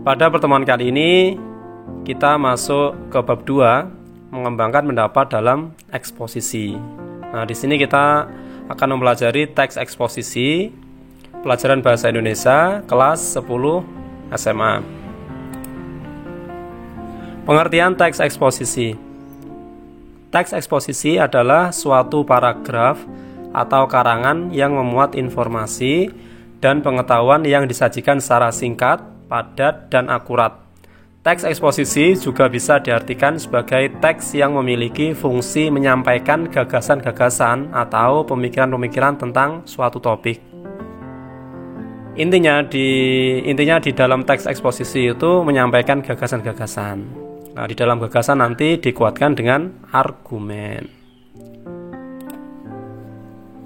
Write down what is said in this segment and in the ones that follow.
Pada pertemuan kali ini kita masuk ke bab 2, mengembangkan pendapat dalam eksposisi. Nah, di sini kita akan mempelajari teks eksposisi, pelajaran bahasa Indonesia kelas 10 SMA. Pengertian teks eksposisi. Teks eksposisi adalah suatu paragraf atau karangan yang memuat informasi dan pengetahuan yang disajikan secara singkat, padat, dan akurat. Teks eksposisi juga bisa diartikan sebagai teks yang memiliki fungsi menyampaikan gagasan-gagasan atau pemikiran-pemikiran tentang suatu topik. Intinya di dalam teks eksposisi itu menyampaikan gagasan-gagasan. Nah, di dalam gagasan nanti dikuatkan dengan argumen.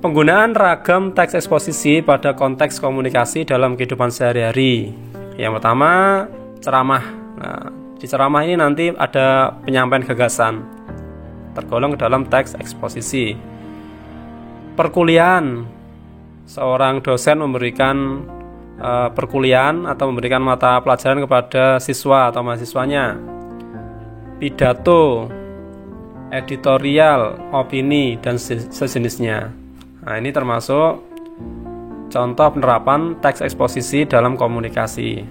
Penggunaan ragam teks eksposisi pada konteks komunikasi dalam kehidupan sehari-hari. Yang pertama, ceramah. Nah, di ceramah ini nanti ada penyampaian gagasan, tergolong ke dalam teks eksposisi. Perkuliahan, seorang dosen memberikan perkuliahan atau memberikan mata pelajaran kepada siswa atau mahasiswanya. Pidato, editorial, opini, dan sejenisnya. Nah, ini termasuk contoh penerapan teks eksposisi dalam komunikasi.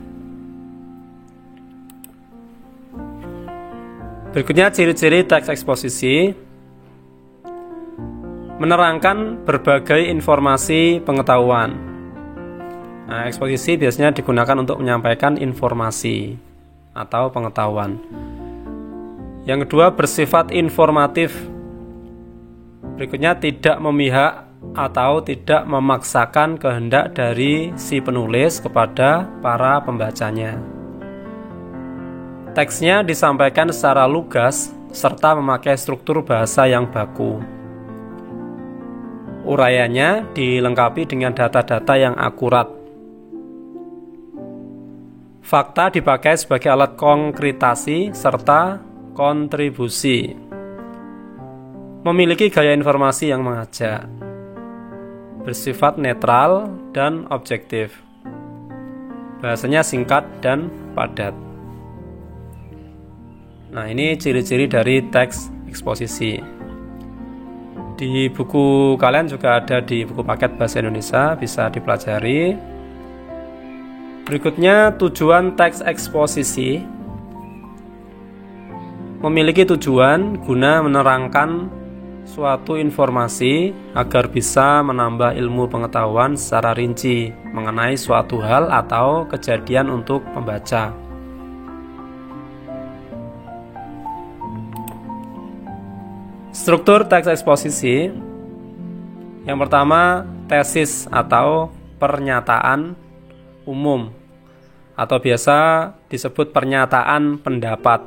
Berikutnya ciri-ciri teks eksposisi. Menerangkan berbagai informasi pengetahuan. Nah, eksposisi biasanya digunakan untuk menyampaikan informasi atau pengetahuan. Yang kedua, bersifat informatif. Berikutnya, tidak memihak atau tidak memaksakan kehendak dari si penulis kepada para pembacanya. Teksnya disampaikan secara lugas serta memakai struktur bahasa yang baku. Uraiannya dilengkapi dengan data-data yang akurat. Fakta dipakai sebagai alat konkretasi serta kontribusi. Memiliki gaya informasi yang mengajak. Bersifat netral dan objektif. Bahasanya singkat dan padat. Nah, ini ciri-ciri dari teks eksposisi. Di buku kalian juga ada di buku paket bahasa Indonesia, bisa dipelajari. Berikutnya, tujuan teks eksposisi. Memiliki tujuan guna menerangkan suatu informasi agar bisa menambah ilmu pengetahuan secara rinci mengenai suatu hal atau kejadian untuk pembaca. Struktur teks eksposisi. Yang pertama, tesis atau pernyataan umum atau biasa disebut pernyataan pendapat.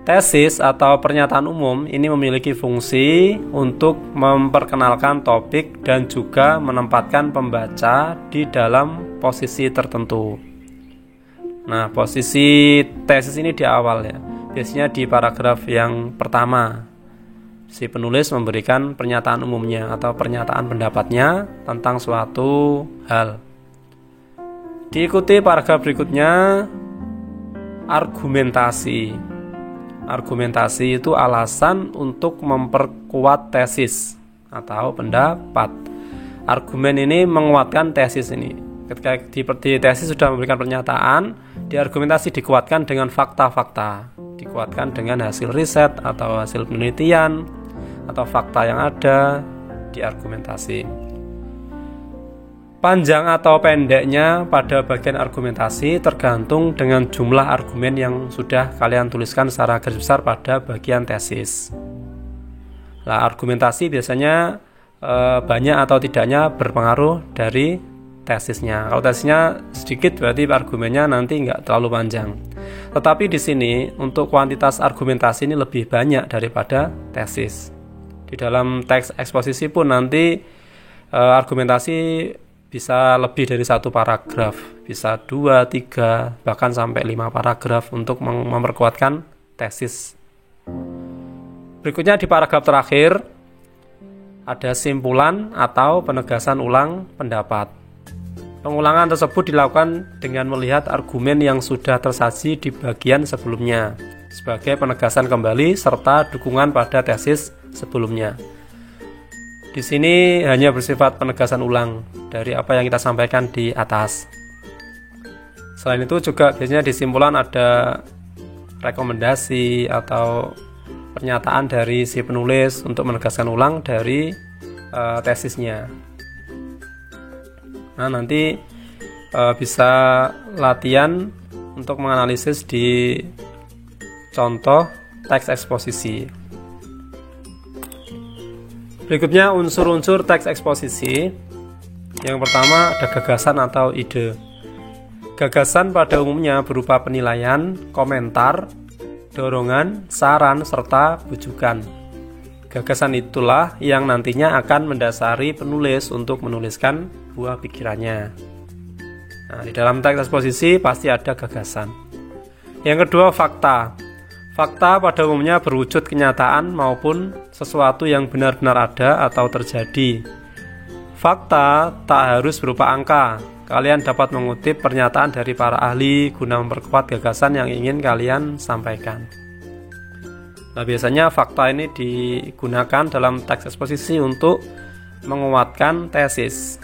Tesis atau pernyataan umum ini memiliki fungsi untuk memperkenalkan topik dan juga menempatkan pembaca di dalam posisi tertentu. Nah, posisi tesis ini di awal ya. Biasanya di paragraf yang pertama. Si penulis memberikan pernyataan umumnya atau pernyataan pendapatnya tentang suatu hal. Diikuti paragraf berikutnya, argumentasi. Argumentasi itu alasan untuk memperkuat tesis atau pendapat. Argumen ini menguatkan tesis ini. Ketika di tesis sudah memberikan pernyataan, di argumentasi dikuatkan dengan fakta-fakta, dikuatkan dengan hasil riset atau hasil penelitian atau fakta yang ada di argumentasi. Panjang atau pendeknya pada bagian argumentasi tergantung dengan jumlah argumen yang sudah kalian tuliskan secara garis besar pada bagian tesis. Nah, argumentasi biasanya banyak atau tidaknya berpengaruh dari tesisnya. Kalau tesisnya sedikit berarti argumennya nanti nggak terlalu panjang. Tetapi di sini untuk kuantitas argumentasi ini lebih banyak daripada tesis. Di dalam teks eksposisi pun nanti argumentasi bisa lebih dari satu paragraf, bisa 2, 3, bahkan sampai 5 paragraf untuk memperkuatkan tesis. Berikutnya di paragraf terakhir ada simpulan atau penegasan ulang pendapat. Pengulangan tersebut dilakukan dengan melihat argumen yang sudah tersaji di bagian sebelumnya sebagai penegasan kembali serta dukungan pada tesis sebelumnya. Di sini hanya bersifat penegasan ulang dari apa yang kita sampaikan di atas. Selain itu juga biasanya di simpulan ada rekomendasi atau pernyataan dari si penulis untuk menegaskan ulang dari tesisnya. Nah, nanti bisa latihan untuk menganalisis di contoh teks eksposisi. Berikutnya unsur-unsur teks eksposisi. Yang pertama ada gagasan atau ide. Gagasan pada umumnya berupa penilaian, komentar, dorongan, saran, serta bujukan. Gagasan itulah yang nantinya akan mendasari penulis untuk menuliskan buah pikirannya. Nah, di dalam teks eksposisi pasti ada gagasan. Yang kedua, fakta. Fakta pada umumnya berwujud kenyataan maupun sesuatu yang benar-benar ada atau terjadi. Fakta tak harus berupa angka. Kalian dapat mengutip pernyataan dari para ahli guna memperkuat gagasan yang ingin kalian sampaikan. Nah, biasanya fakta ini digunakan dalam teks eksposisi untuk menguatkan tesis.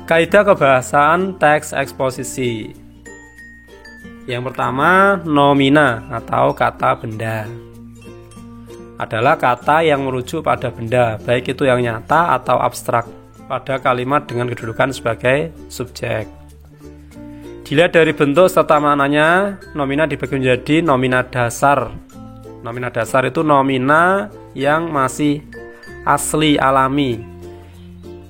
Kaidah kebahasaan teks eksposisi. Yang pertama, nomina atau kata benda. Adalah kata yang merujuk pada benda, baik itu yang nyata atau abstrak, pada kalimat dengan kedudukan sebagai subjek. Dilihat dari bentuk serta maknanya, nomina dibagi menjadi nomina dasar. Nomina dasar itu nomina yang masih asli alami,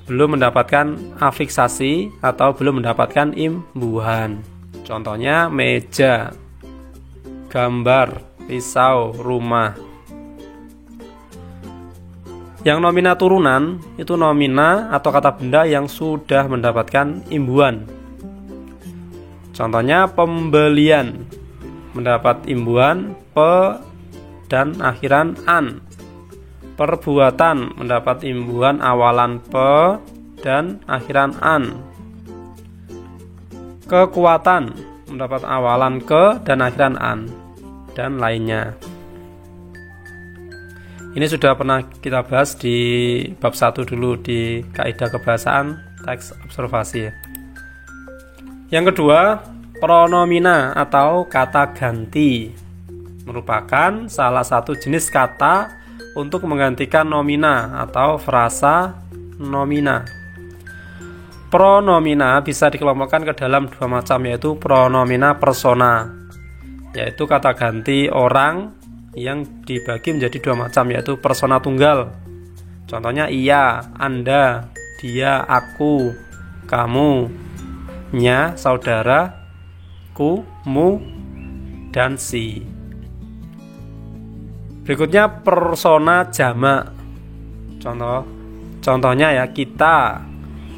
belum mendapatkan afiksasi atau belum mendapatkan imbuhan. Contohnya meja, gambar, pisau, rumah. Yang nomina turunan itu nomina atau kata benda yang sudah mendapatkan imbuhan. Contohnya pembelian, mendapat imbuhan pe dan akhiran an. Perbuatan, mendapat imbuhan awalan pe dan akhiran an. Kekuatan, mendapat awalan ke dan akhiran an, dan lainnya. Ini sudah pernah kita bahas di bab 1 dulu di kaidah kebahasaan teks observasi. Yang kedua, pronomina atau kata ganti merupakan salah satu jenis kata untuk menggantikan nomina atau frasa nomina. Pronomina bisa dikelompokkan ke dalam dua macam, yaitu pronomina persona, yaitu kata ganti orang yang dibagi menjadi dua macam, yaitu persona tunggal. Contohnya ia, anda, dia, aku, kamu, nya, saudara, ku, mu, dan si. Berikutnya persona jamak. Contohnya ya, kita,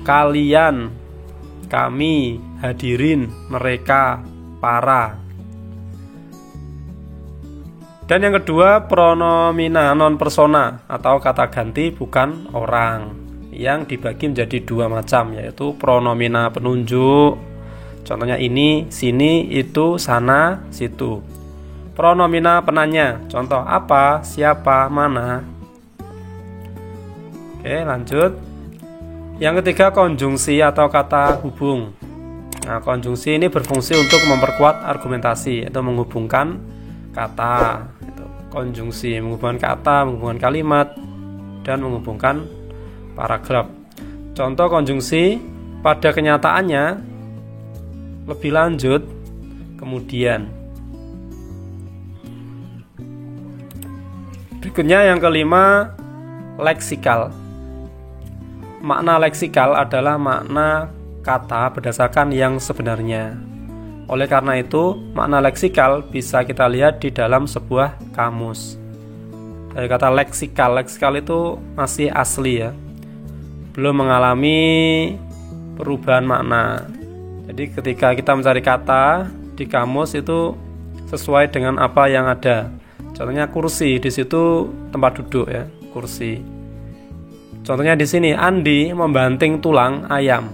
kalian, kami, hadirin, mereka, para. Dan yang kedua, pronomina non persona atau kata ganti bukan orang, yang dibagi menjadi dua macam, yaitu pronomina penunjuk. Contohnya ini, sini, itu, sana, situ. Pronomina penanya, contoh apa, siapa, mana. Oke, lanjut. Yang ketiga, konjungsi atau kata hubung. Nah, konjungsi ini berfungsi untuk memperkuat argumentasi, yaitu menghubungkan kata. Konjungsi menghubungkan kata, menghubungkan kalimat, dan menghubungkan paragraf. Contoh konjungsi pada kenyataannya lebih lanjut kemudian. Berikutnya yang kelima, leksikal. Makna leksikal adalah makna kata berdasarkan yang sebenarnya. Oleh karena itu, makna leksikal bisa kita lihat di dalam sebuah kamus. Dari kata leksikal, leksikal itu masih asli ya, belum mengalami perubahan makna. Jadi ketika kita mencari kata di kamus itu sesuai dengan apa yang ada. Contohnya kursi, di situ tempat duduk ya, kursi. Contohnya di sini, Andi membanting tulang ayam.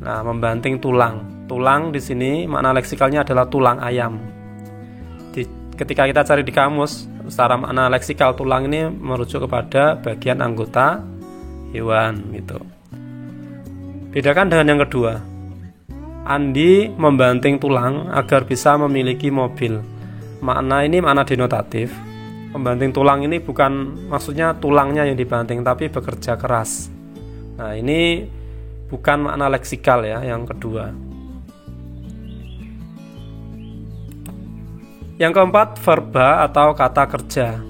Nah, membanting tulang. Tulang di sini makna leksikalnya adalah tulang ayam. Ketika kita cari di kamus, secara makna leksikal tulang ini merujuk kepada bagian anggota hewan gitu. Bedakan dengan yang kedua. Andi membanting tulang agar bisa memiliki mobil. Makna ini makna denotatif. Membanting tulang ini bukan maksudnya tulangnya yang dibanting, tapi bekerja keras. Nah, ini bukan makna leksikal ya, yang kedua. Yang keempat, verba atau kata kerja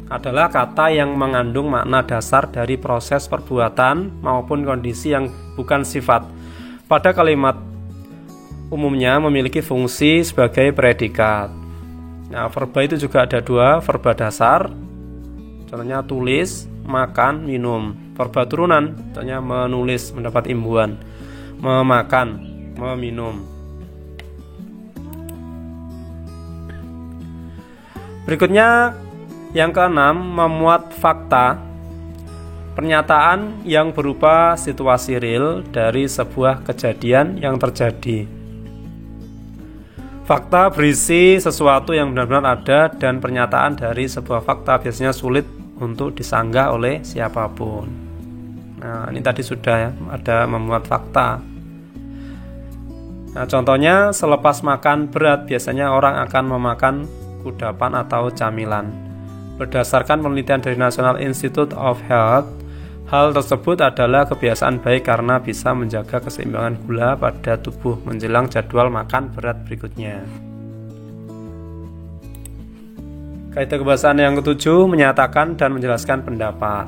adalah kata yang mengandung makna dasar dari proses perbuatan maupun kondisi yang bukan sifat. Pada kalimat umumnya memiliki fungsi sebagai predikat. Nah, verba itu juga ada dua, verba dasar, contohnya tulis, makan, minum. Verba turunan, contohnya menulis, mendapat imbuhan, memakan, meminum. Berikutnya, yang keenam, memuat fakta, pernyataan yang berupa situasi real dari sebuah kejadian yang terjadi. Fakta berisi sesuatu yang benar-benar ada, dan pernyataan dari sebuah fakta biasanya sulit untuk disanggah oleh siapapun. Nah, ini tadi sudah ya, ada memuat fakta. Nah, contohnya selepas makan berat biasanya orang akan memakan kudapan atau camilan. Berdasarkan penelitian dari National Institute of Health, hal tersebut adalah kebiasaan baik karena bisa menjaga keseimbangan gula pada tubuh menjelang jadwal makan berat berikutnya. Kaidah kebahasaan yang ketujuh, menyatakan dan menjelaskan pendapat.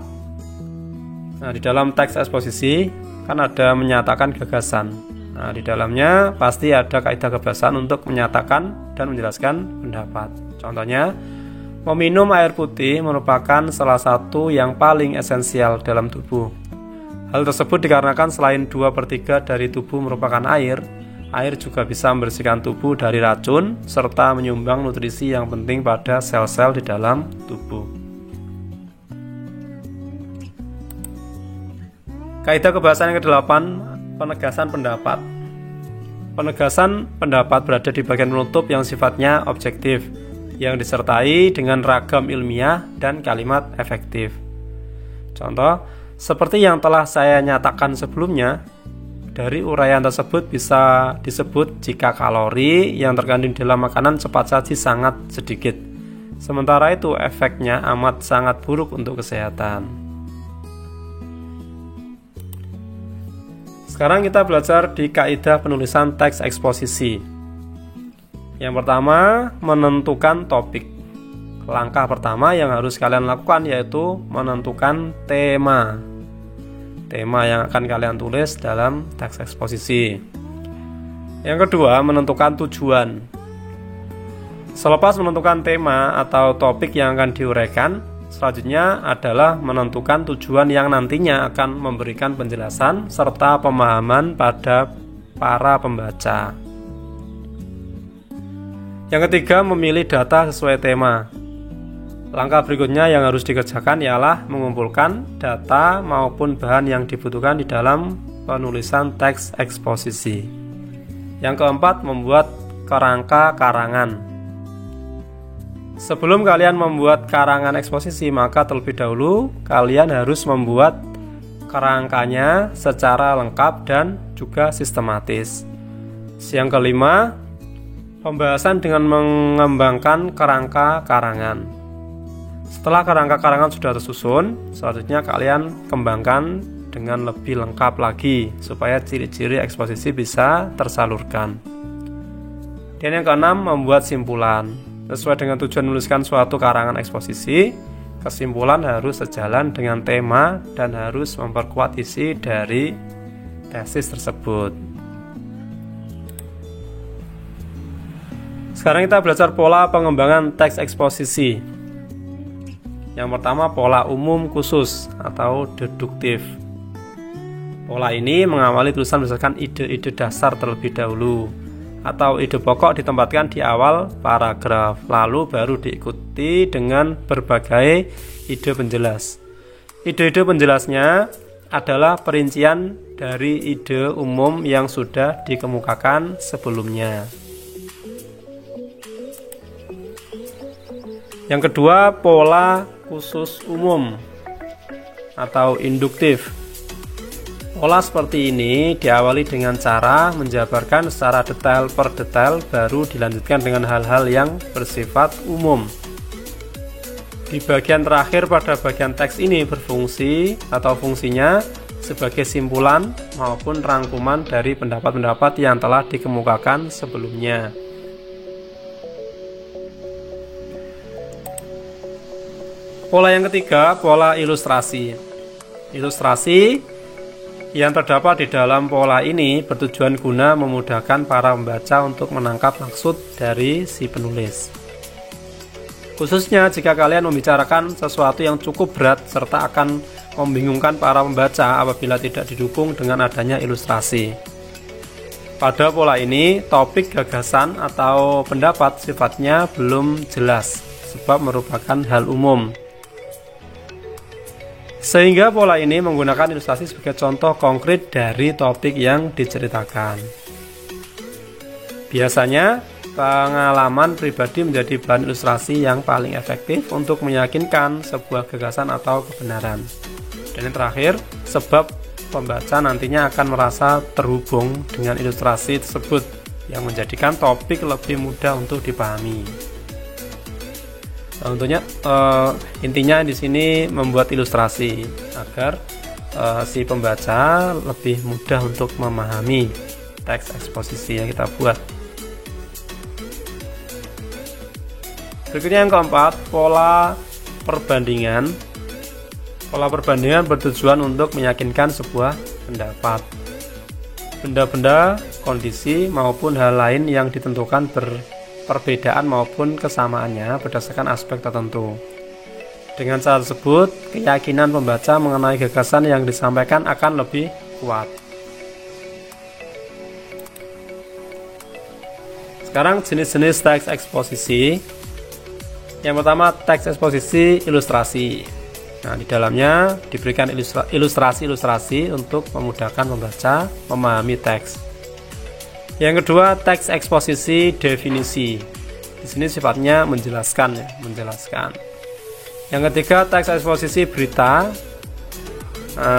Nah, di dalam teks eksposisi kan ada menyatakan gagasan. Nah, di dalamnya pasti ada kaidah kebahasaan untuk menyatakan dan menjelaskan pendapat. Contohnya, meminum air putih merupakan salah satu yang paling esensial dalam tubuh. Hal tersebut dikarenakan selain 2/3 dari tubuh merupakan air, air juga bisa membersihkan tubuh dari racun serta menyumbang nutrisi yang penting pada sel-sel di dalam tubuh. Kaidah kebahasaan yang ke-8, penegasan pendapat. Penegasan pendapat berada di bagian penutup yang sifatnya objektif, yang disertai dengan ragam ilmiah dan kalimat efektif. Contoh, seperti yang telah saya nyatakan sebelumnya, dari uraian tersebut bisa disebut jika kalori yang terkandung dalam makanan cepat saji sangat sedikit. Sementara itu efeknya amat sangat buruk untuk kesehatan. Sekarang kita belajar di kaidah penulisan teks eksposisi. Yang pertama, menentukan topik. Langkah pertama yang harus kalian lakukan yaitu menentukan tema. Tema yang akan kalian tulis dalam teks eksposisi. Yang kedua, menentukan tujuan. Selepas menentukan tema atau topik yang akan diuraikan, selanjutnya adalah menentukan tujuan yang nantinya akan memberikan penjelasan serta pemahaman pada para pembaca. Yang ketiga, memilih data sesuai tema. Langkah berikutnya yang harus dikerjakan ialah mengumpulkan data maupun bahan yang dibutuhkan di dalam penulisan teks eksposisi. Yang keempat, membuat kerangka karangan. Sebelum kalian membuat karangan eksposisi, maka terlebih dahulu kalian harus membuat kerangkanya secara lengkap dan juga sistematis. Yang kelima, pembahasan dengan mengembangkan kerangka karangan. Setelah kerangka karangan sudah tersusun, selanjutnya kalian kembangkan dengan lebih lengkap lagi supaya ciri-ciri eksposisi bisa tersalurkan. Dan yang keenam, membuat simpulan. Sesuai dengan tujuan menuliskan suatu karangan eksposisi, kesimpulan harus sejalan dengan tema dan harus memperkuat isi dari tesis tersebut. Sekarang kita belajar pola pengembangan teks eksposisi. Yang pertama, pola umum khusus atau deduktif. Pola ini mengawali tulisan berdasarkan ide-ide dasar terlebih dahulu, atau ide pokok ditempatkan di awal paragraf, lalu baru diikuti dengan berbagai ide penjelas. Ide-ide penjelasnya adalah perincian dari ide umum yang sudah dikemukakan sebelumnya. Yang kedua, pola khusus umum atau induktif. Pola seperti ini diawali dengan cara menjabarkan secara detail per detail, baru dilanjutkan dengan hal-hal yang bersifat umum. Di bagian terakhir pada bagian teks ini berfungsi atau fungsinya sebagai simpulan maupun rangkuman dari pendapat-pendapat yang telah dikemukakan sebelumnya. Pola yang ketiga, pola ilustrasi. Ilustrasi yang terdapat di dalam pola ini bertujuan guna memudahkan para pembaca untuk menangkap maksud dari si penulis. Khususnya jika kalian membicarakan sesuatu yang cukup berat serta akan membingungkan para pembaca apabila tidak didukung dengan adanya ilustrasi. Pada pola ini, topik, gagasan, atau pendapat sifatnya belum jelas sebab merupakan hal umum. Sehingga pola ini menggunakan ilustrasi sebagai contoh konkret dari topik yang diceritakan. Biasanya, pengalaman pribadi menjadi bahan ilustrasi yang paling efektif untuk meyakinkan sebuah gagasan atau kebenaran. Dan yang terakhir, sebab pembaca nantinya akan merasa terhubung dengan ilustrasi tersebut yang menjadikan topik lebih mudah untuk dipahami. Tentunya intinya di sini membuat ilustrasi agar si pembaca lebih mudah untuk memahami teks eksposisi yang kita buat. Berikutnya yang keempat, pola perbandingan. Pola perbandingan bertujuan untuk meyakinkan sebuah pendapat. Benda-benda, kondisi maupun hal lain yang ditentukan perbedaan maupun kesamaannya berdasarkan aspek tertentu. Dengan cara tersebut, keyakinan pembaca mengenai gagasan yang disampaikan akan lebih kuat. Sekarang jenis-jenis teks eksposisi. Yang pertama, teks eksposisi ilustrasi. Nah, di dalamnya diberikan ilustrasi-ilustrasi untuk memudahkan pembaca memahami teks. Yang kedua, teks eksposisi definisi. Di sini sifatnya menjelaskan ya, menjelaskan. Yang ketiga, teks eksposisi berita.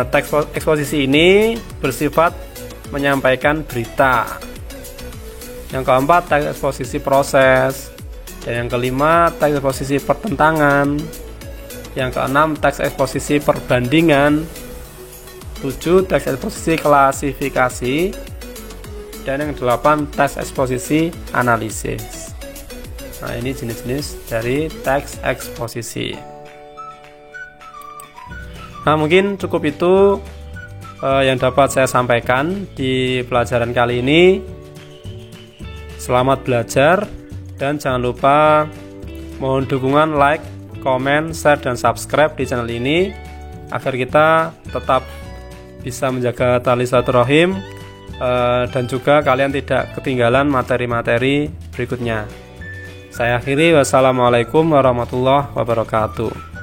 Teks eksposisi ini bersifat menyampaikan berita. Yang keempat, teks eksposisi proses. Dan yang kelima, teks eksposisi pertentangan. Yang keenam, teks eksposisi perbandingan. 7, teks eksposisi klasifikasi. Dan yang 8, teks eksposisi analisis. Nah, ini jenis-jenis dari teks eksposisi. Nah, mungkin cukup itu yang dapat saya sampaikan di pelajaran kali ini. Selamat belajar dan jangan lupa mohon dukungan like, komen, share, dan subscribe di channel ini agar kita tetap bisa menjaga tali silaturahim dan juga kalian tidak ketinggalan materi-materi berikutnya. Saya akhiri, wassalamualaikum warahmatullahi wabarakatuh.